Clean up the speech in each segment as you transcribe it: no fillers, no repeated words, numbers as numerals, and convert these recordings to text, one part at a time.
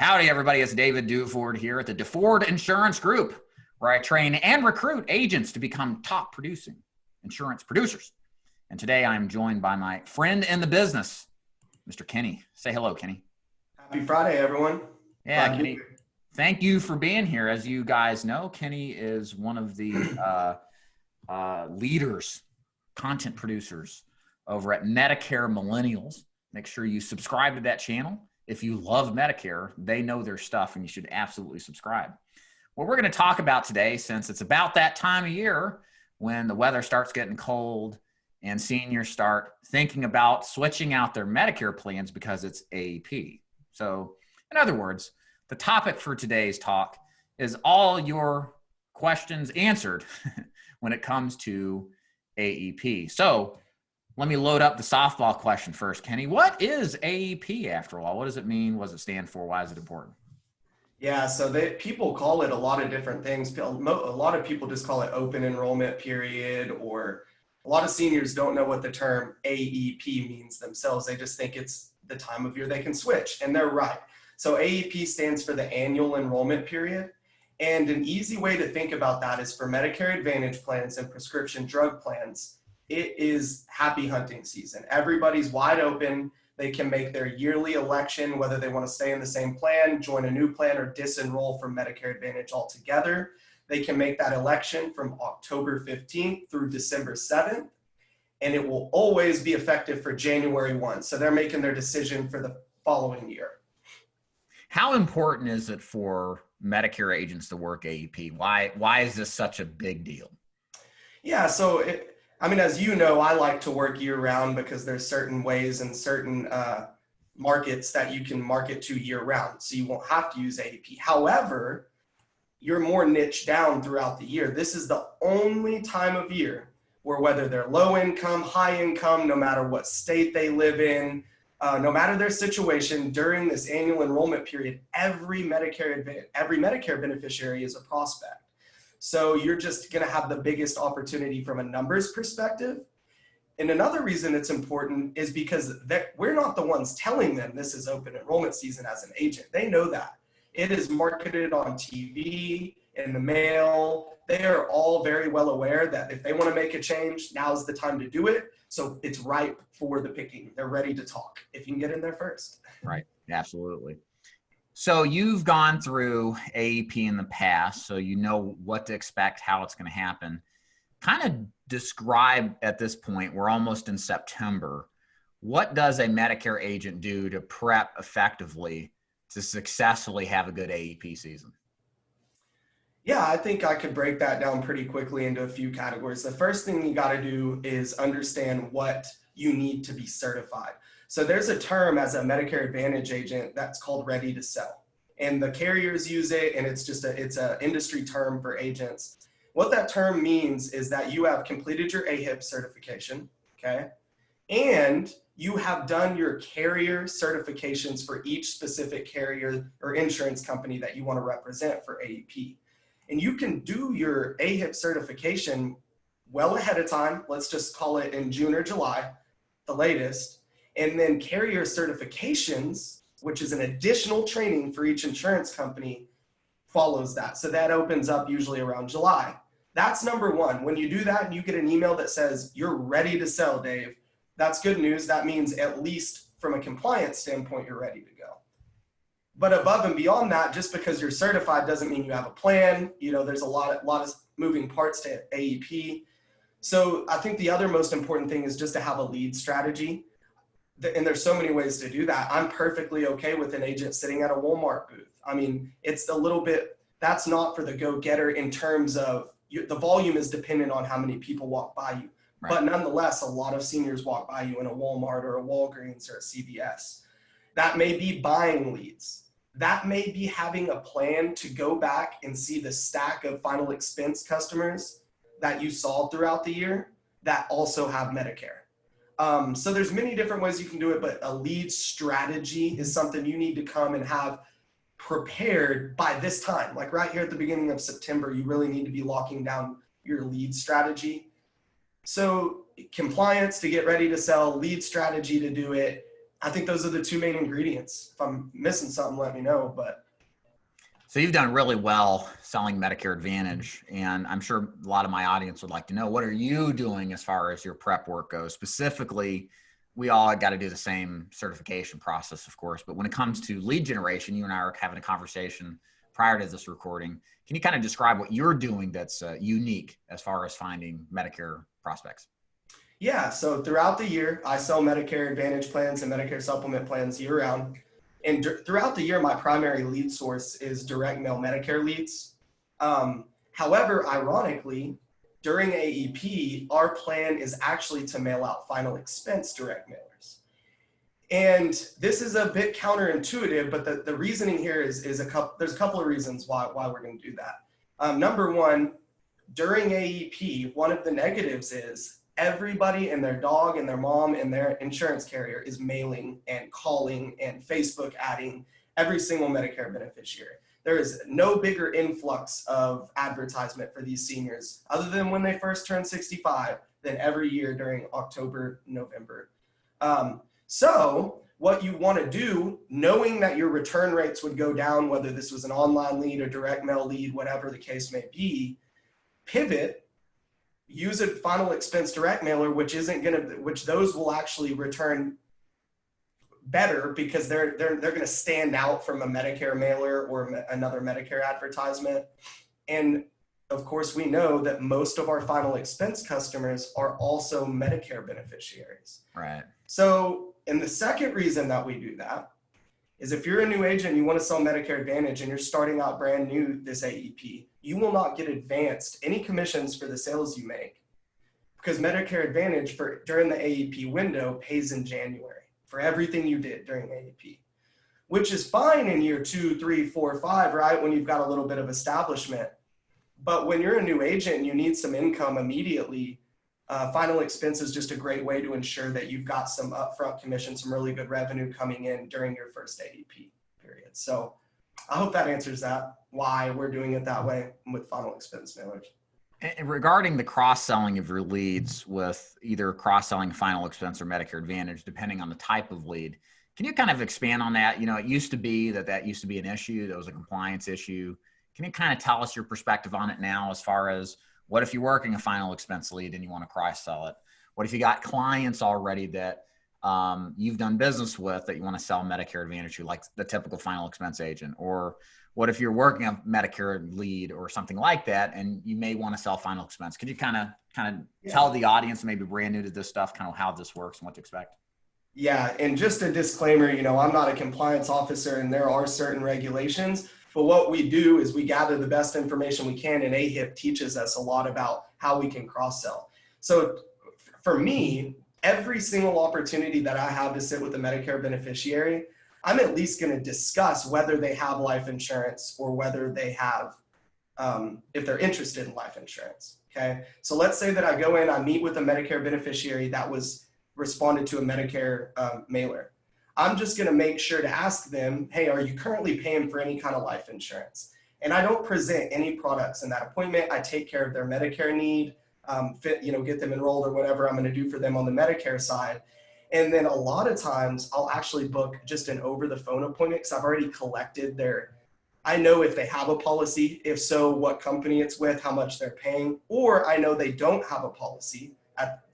Howdy, everybody. It's David Duford here at the Duford Insurance Group, where I train and recruit agents to become top producing insurance producers. And today I'm joined by my friend in the business, Mr. Kenny. Say hello, Kenny. Happy Friday, everyone. Yeah, Kenny, thank you for being here. As you guys know, Kenny is one of the leaders, content producers over at Medicare Millennials. Make sure you subscribe to that channel. If you love Medicare, they know their stuff and you should absolutely subscribe. What we're going to talk about today, since it's about that time of year when the weather starts getting cold and seniors start thinking about switching out their Medicare plans because it's AEP. So in other words, the topic for today's talk is all your questions answered when it comes to AEP. So let me load up the softball question first, Kenny. What is AEP after all? What does it mean? What does it stand for? Why is it important? Yeah, so people call it a lot of different things. A lot of people just call it open enrollment period, or a lot of seniors don't know what the term AEP means themselves. They just think it's the time of year they can switch, and they're right. So AEP stands for the annual enrollment period. And an easy way to think about that is for Medicare Advantage plans and prescription drug plans, it is happy hunting season. Everybody's wide open. They can make their yearly election, whether they want to stay in the same plan, join a new plan, or disenroll from Medicare Advantage altogether. They can make that election from October 15th through December 7th, and it will always be effective for January 1. So they're making their decision for the following year. How important is it for Medicare agents to work AEP? Why is this such a big deal? Yeah, so as you know, I like to work year round because there's certain ways and certain markets that you can market to year round. So you won't have to use AEP. However, you're more niche down throughout the year. This is the only time of year where, whether they're low income, high income, no matter what state they live in, no matter their situation, during this annual enrollment period, every Medicare beneficiary is a prospect. So you're just going to have the biggest opportunity from a numbers perspective. And another reason it's important is because we're not the ones telling them this is open enrollment season as an agent. They know that. It is marketed on TV, in the mail. They are all very well aware that if they want to make a change, now's the time to do it. So it's ripe for the picking. They're ready to talk if you can get in there first. Right. Absolutely. So you've gone through AEP in the past, so you know what to expect, how it's going to happen. Kind of describe at this point, we're almost in September. What does a Medicare agent do to prep effectively to successfully have a good AEP season? Yeah, I think I could break that down pretty quickly into a few categories. The first thing you got to do is understand what you need to be certified. So there's a term as a Medicare Advantage agent that's called ready to sell. And the carriers use it, and it's an industry term for agents. What that term means is that you have completed your AHIP certification, okay? And you have done your carrier certifications for each specific carrier or insurance company that you want to represent for AEP. And you can do your AHIP certification well ahead of time. Let's just call it in June or July, the latest. And then carrier certifications, which is an additional training for each insurance company, follows that. So that opens up usually around July. That's number one. When you do that and you get an email that says you're ready to sell, Dave, that's good news. That means at least from a compliance standpoint, you're ready to go. But above and beyond that, just because you're certified doesn't mean you have a plan. You know, there's a lot of moving parts to AEP. So I think the other most important thing is just to have a lead strategy. And there's so many ways to do that. I'm perfectly okay with an agent sitting at a Walmart booth. I mean, it's a little bit, that's not for the go-getter in terms of the volume is dependent on how many people walk by you. Right. But nonetheless, a lot of seniors walk by you in a Walmart or a Walgreens or a CVS. That may be buying leads. That may be having a plan to go back and see the stack of final expense customers that you saw throughout the year that also have Medicare. So there's many different ways you can do it, but a lead strategy is something you need to come and have prepared by this time. Like right here at the beginning of September, you really need to be locking down your lead strategy. So compliance to get ready to sell, lead strategy to do it, I think those are the two main ingredients. If I'm missing something, let me know. But so you've done really well selling Medicare Advantage, and I'm sure a lot of my audience would like to know, what are you doing as far as your prep work goes? Specifically, we all got to do the same certification process, of course, but when it comes to lead generation, you and I are having a conversation prior to this recording. Can you kind of describe what you're doing that's unique as far as finding Medicare prospects? yeah, so throughout the year, I sell Medicare Advantage plans and Medicare supplement plans year round. And throughout the year, my primary lead source is direct mail Medicare leads. However, ironically, during AEP, our plan is actually to mail out final expense direct mailers. And this is a bit counterintuitive, but the reasoning here is there's a couple of reasons why we're going to do that. Number one, during AEP, one of the negatives is everybody and their dog and their mom and their insurance carrier is mailing and calling and Facebook adding every single Medicare beneficiary. There is no bigger influx of advertisement for these seniors other than when they first turn 65 than every year during October, November. So what you want to do, knowing that your return rates would go down, whether this was an online lead or direct mail lead, whatever the case may be, pivot, use a final expense direct mailer, which those will actually return better because they're going to stand out from a Medicare mailer or another Medicare advertisement. And of course, we know that most of our final expense customers are also Medicare beneficiaries. Right. So, and the second reason that we do that is if you're a new agent and you want to sell Medicare Advantage and you're starting out brand new this AEP, you will not get advanced any commissions for the sales you make because Medicare Advantage during the AEP window pays in January for everything you did during AEP, which is fine in year 2, 3, 4, 5, right? When you've got a little bit of establishment. But when you're a new agent and you need some income immediately, final expense is just a great way to ensure that you've got some upfront commission, some really good revenue coming in during your first AEP period. So I hope that answers that, why we're doing it that way with final expense mailers. And regarding the cross-selling of your leads with either cross-selling final expense or Medicare Advantage, depending on the type of lead, can you kind of expand on that? You know, it used to be that used to be an issue. That was a compliance issue. Can you kind of tell us your perspective on it now as far as what if you're working a final expense lead and you want to cross-sell it? What if you got clients already that you've done business with that you want to sell Medicare Advantage to, like the typical final expense agent? Or what if you're working a Medicare lead or something like that and you may want to sell final expense? Could you kind of tell the audience, maybe brand new to this stuff, kind of how this works and what to expect? Yeah, and just a disclaimer, I'm not a compliance officer and there are certain regulations, but what we do is we gather the best information we can, and AHIP teaches us a lot about how we can cross-sell. So for me, every single opportunity that I have to sit with a Medicare beneficiary, I'm at least going to discuss whether they have life insurance or whether they have, if they're interested in life insurance. Okay. So let's say that I go in, I meet with a Medicare beneficiary that was responded to a Medicare mailer. I'm just going to make sure to ask them, hey, are you currently paying for any kind of life insurance? And I don't present any products in that appointment. I take care of their Medicare need, get them enrolled or whatever I'm going to do for them on the Medicare side. And then a lot of times I'll actually book just an over the phone appointment because I've already collected I know if they have a policy, if so, what company it's with, how much they're paying, or I know they don't have a policy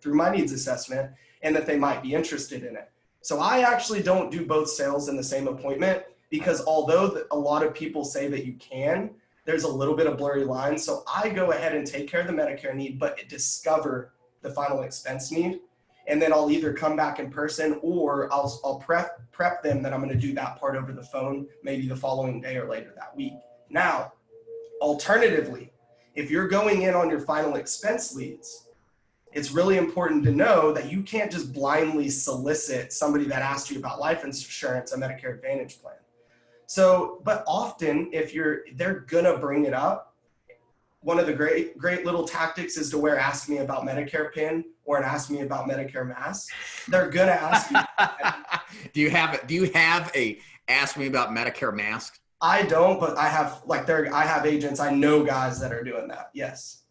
through my needs assessment and that they might be interested in it. So I actually don't do both sales in the same appointment because although a lot of people say that you can, there's a little bit of blurry lines. So I go ahead and take care of the Medicare need, but discover the final expense need. And then I'll either come back in person or I'll prep them that I'm going to do that part over the phone, maybe the following day or later that week. Now, alternatively, if you're going in on your final expense leads, it's really important to know that you can't just blindly solicit somebody that asked you about life insurance, a Medicare Advantage plan. So, but often they're gonna bring it up. One of the great little tactics is to wear "Ask Me About Medicare" pin or an "Ask Me About Medicare" mask. They're gonna ask you. Do you have a "Ask Me About Medicare" mask? I don't, but I have agents. I know guys that are doing that. Yes.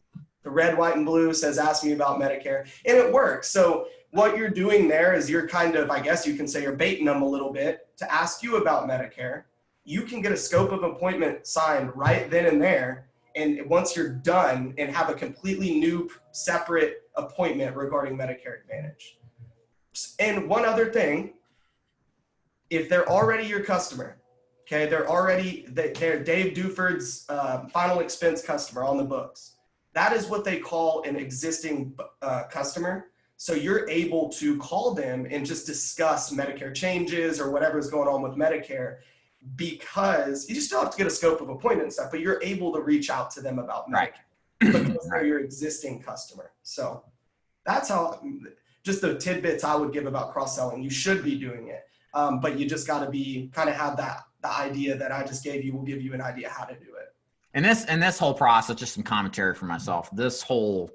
The red, white, and blue says "Ask Me About Medicare," and it works. So what you're doing there is you're kind of, I guess you can say, you're baiting them a little bit to ask you about Medicare. You can get a scope of appointment signed right then and there. And once you're done, and have a completely new separate appointment regarding Medicare Advantage. And one other thing, if they're already your customer, okay, they're Dave Duford's final expense customer on the books. That is what they call an existing customer. So you're able to call them and just discuss Medicare changes or whatever's going on with Medicare, because you still have to get a scope of appointment and stuff, but you're able to reach out to them about Medicare because they're your existing customer. So that's how, just the tidbits I would give about cross-selling. You should be doing it, but you just got to be kind of have the idea that I just gave you will give you an idea how to do it. And this whole process, just some commentary for myself, this whole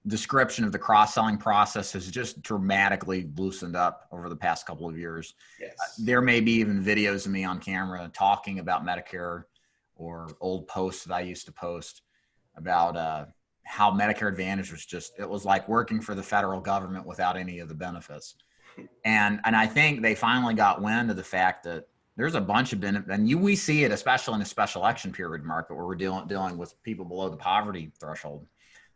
description of the cross-selling process has just dramatically loosened up over the past couple of years. Yes. There may be even videos of me on camera talking about Medicare, or old posts that I used to post about how Medicare Advantage was it was like working for the federal government without any of the benefits. And I think they finally got wind of the fact that there's a bunch of benefits, and we see it, especially in a special election period market where we're dealing with people below the poverty threshold.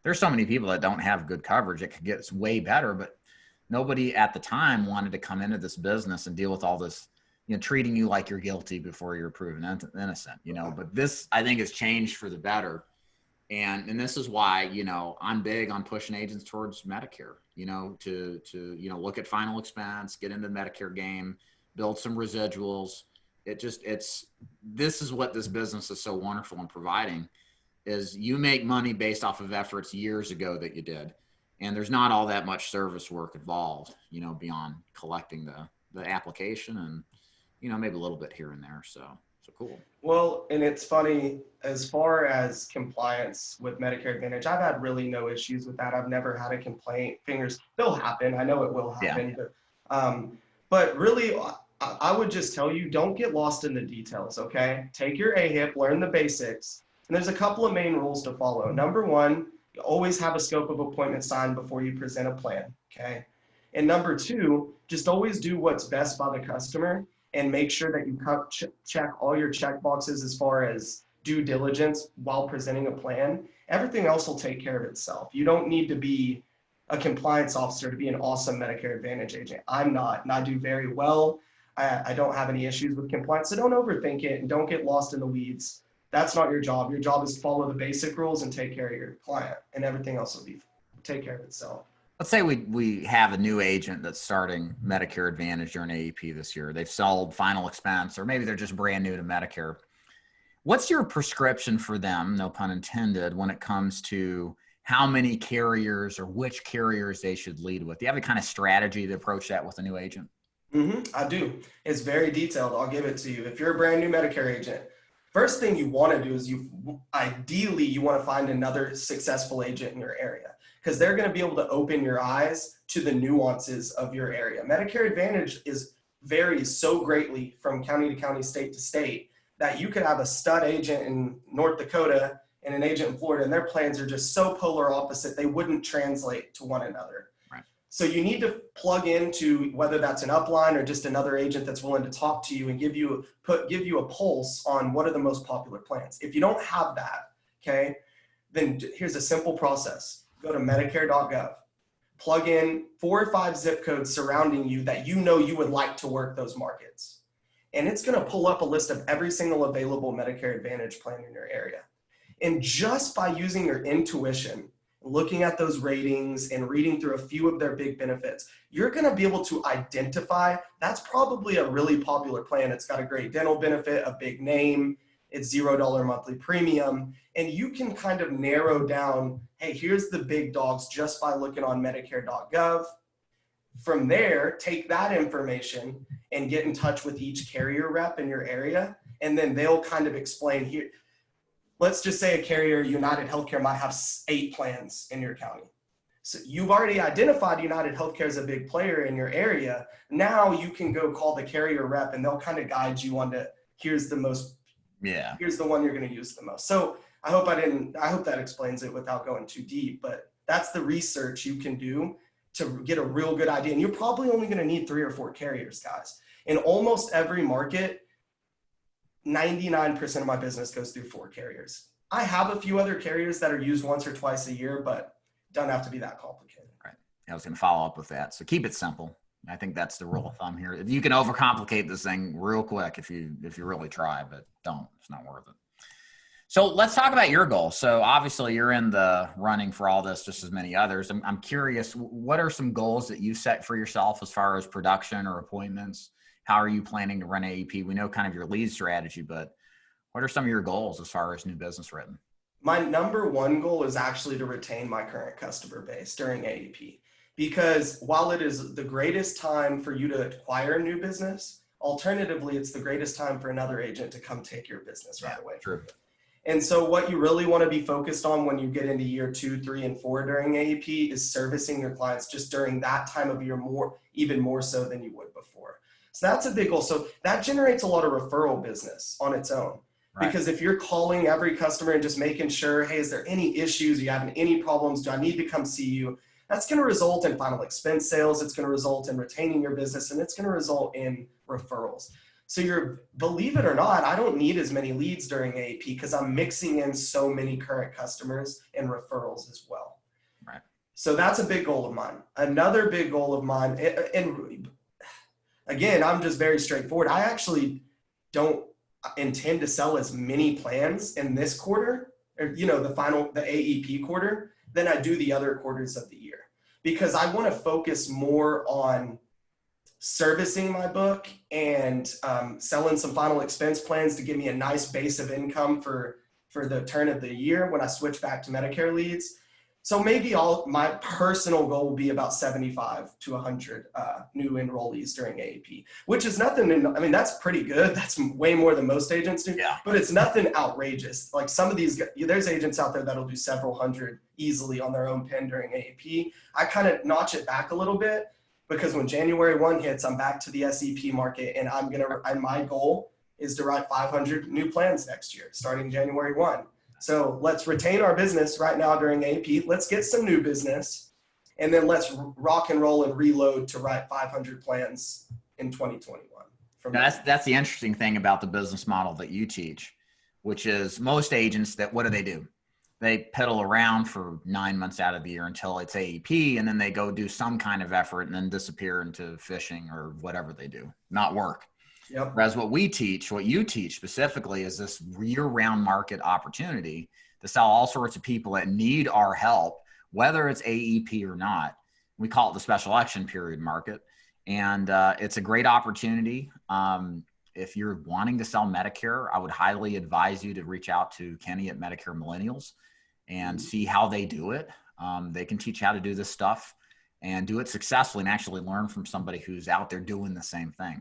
There's so many people that don't have good coverage. It could get way better, but nobody at the time wanted to come into this business and deal with all this, treating you like you're guilty before you're proven innocent, but this, I think, has changed for the better. And this is why, I'm big on pushing agents towards Medicare, to look at final expense, get into the Medicare game, build some residuals. This is what this business is so wonderful in providing, is you make money based off of efforts years ago that you did. And there's not all that much service work involved, beyond collecting the application and, maybe a little bit here and there. So cool. Well, and it's funny, as far as compliance with Medicare Advantage, I've had really no issues with that. I've never had a complaint. They'll happen. I know it will happen. Yeah. But really, I would just tell you, don't get lost in the details, okay? Take your AHIP, learn the basics. And there's a couple of main rules to follow. Number one, you always have a scope of appointment signed before you present a plan, okay? And number two, just always do what's best by the customer, and make sure that you check all your check boxes as far as due diligence while presenting a plan. Everything else will take care of itself. You don't need to be a compliance officer to be an awesome Medicare Advantage agent. I'm not, and I do very well. I don't have any issues with compliance, so don't overthink it and don't get lost in the weeds. That's not your job. Your job is to follow the basic rules and take care of your client, and everything else will take care of itself. Let's say we have a new agent that's starting Medicare Advantage during AEP this year. They've sold final expense, or maybe they're just brand new to Medicare. What's your prescription for them, no pun intended, when it comes to how many carriers or which carriers they should lead with? Do you have a kind of strategy to approach that with a new agent? I do. It's very detailed. I'll give it to you. If you're a brand new Medicare agent, first thing you want to do is ideally you want to find another successful agent in your area, because they're going to be able to open your eyes to the nuances of your area. Medicare Advantage varies so greatly from county to county, state to state, that you could have a stud agent in North Dakota and an agent in Florida, and their plans are just so polar opposite, they wouldn't translate to one another. Right. So you need to plug into, whether that's an upline or just another agent that's willing to talk to you and give you a pulse on what are the most popular plans. If you don't have that, okay, then here's a simple process. Go to Medicare.gov, plug in 4 or 5 zip codes surrounding you that you would like to work those markets. And it's going to pull up a list of every single available Medicare Advantage plan in your area. And just by using your intuition, looking at those ratings and reading through a few of their big benefits, you're going to be able to identify that's probably a really popular plan. It's got a great dental benefit, a big name, it's $0 monthly premium, and you can kind of narrow down, hey, here's the big dogs just by looking on Medicare.gov. From there, take that information and get in touch with each carrier rep in your area, and then they'll kind of explain here. Let's just say a carrier, United Healthcare, might have 8 plans in your county. So you've already identified United Healthcare as a big player in your area. Now you can go call the carrier rep and they'll kind of guide you on to here's the one you're going to use the most. So I hope that explains it without going too deep, but that's the research you can do to get a real good idea. And you're probably only going to need 3 or 4 carriers, guys. In almost every market, 99% of my business goes through 4 carriers. I have a few other carriers that are used once or twice a year, but don't have to be that complicated. Right. I was going to follow up with that. So keep it simple. I think that's the rule of thumb here. You can overcomplicate this thing real quick if you really try, but don't. It's not worth it. So let's talk about your goal. So obviously you're in the running for all this, just as many others. I'm curious, what are some goals that you set for yourself as far as production or appointments? How are you planning to run AEP? We know kind of your lead strategy, but what are some of your goals as far as new business written? My number one goal is actually to retain my current customer base during AEP, because while it is the greatest time for you to acquire new business, alternatively, it's the greatest time for another agent to come take your business right away. True. And so what you really want to be focused on when you get into year 2, 3, and 4 during AEP is servicing your clients just during that time of year even more so than you would before. So that's a big goal. So that generates a lot of referral business on its own. Right. Because if you're calling every customer and just making sure, hey, is there any issues? Are you having any problems? Do I need to come see you? That's going to result in final expense sales. It's going to result in retaining your business, and it's going to result in referrals. So believe it or not, I don't need as many leads during AEP because I'm mixing in so many current customers and referrals as well. Right. So that's a big goal of mine. Another big goal of mine, and again, I'm just very straightforward. I actually don't intend to sell as many plans in this quarter, or the AEP quarter, than I do the other quarters of the year, because I want to focus more on servicing my book and selling some final expense plans to give me a nice base of income for the turn of the year when I switch back to Medicare leads. So maybe my personal goal will be about 75 to 100 new enrollees during AEP, which is nothing. I mean, that's pretty good. That's way more than most agents do, but it's nothing outrageous. Like some of these, there's agents out there that'll do several hundred easily on their own pen during AEP. I kind of notch it back a little bit, because when January 1 hits, I'm back to the SEP market, and my goal is to write 500 new plans next year, starting January 1. So let's retain our business right now during AEP. Let's get some new business, and then let's rock and roll and reload to write 500 plans in 2021. That's the interesting thing about the business model that you teach, which is most agents what do? They pedal around for 9 months out of the year until it's AEP, and then they go do some kind of effort and then disappear into fishing or whatever they do, not work. Yep. Whereas what you teach specifically is this year-round market opportunity to sell all sorts of people that need our help, whether it's AEP or not. We call it the special election period market. And it's a great opportunity. If you're wanting to sell Medicare, I would highly advise you to reach out to Kenny at Medicare Millennials and see how they do it. They can teach you how to do this stuff and do it successfully and actually learn from somebody who's out there doing the same thing.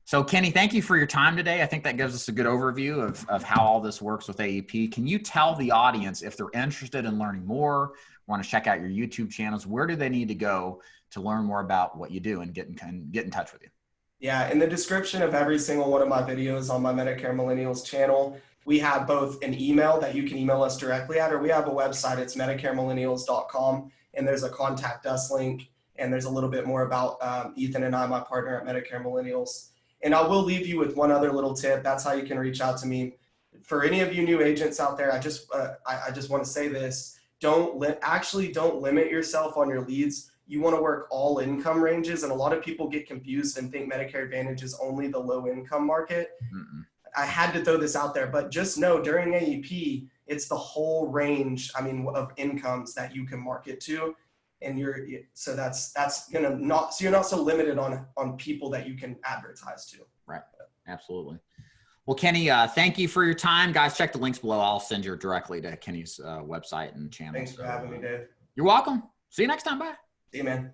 So Kenny, thank you for your time today. I think that gives us a good overview of how all this works with AEP. Can you tell the audience, if they're interested in learning more, want to check out your YouTube channels, where do they need to go to learn more about what you do and get in touch with you? Yeah, in the description of every single one of my videos on my Medicare Millennials channel, we have both an email that you can email us directly at, or we have a website. It's medicaremillennials.com, and there's a contact us link, and there's a little bit more about Ethan and I, my partner at Medicare Millennials. And I will leave you with one other little tip. That's how you can reach out to me. For any of you new agents out there, I just want to say this: don't limit yourself on your leads. You want to work all income ranges, and a lot of people get confused and think Medicare Advantage is only the low income market. Mm-mm. I had to throw this out there, but just know during AEP, it's the whole range, of incomes that you can market to. And you're not so limited on people that you can advertise to. Right. Absolutely. Well, Kenny, thank you for your time. Guys, check the links below. I'll send you directly to Kenny's website and channel. Thanks for having me, Dave. You're welcome. See you next time. Bye. See you, man.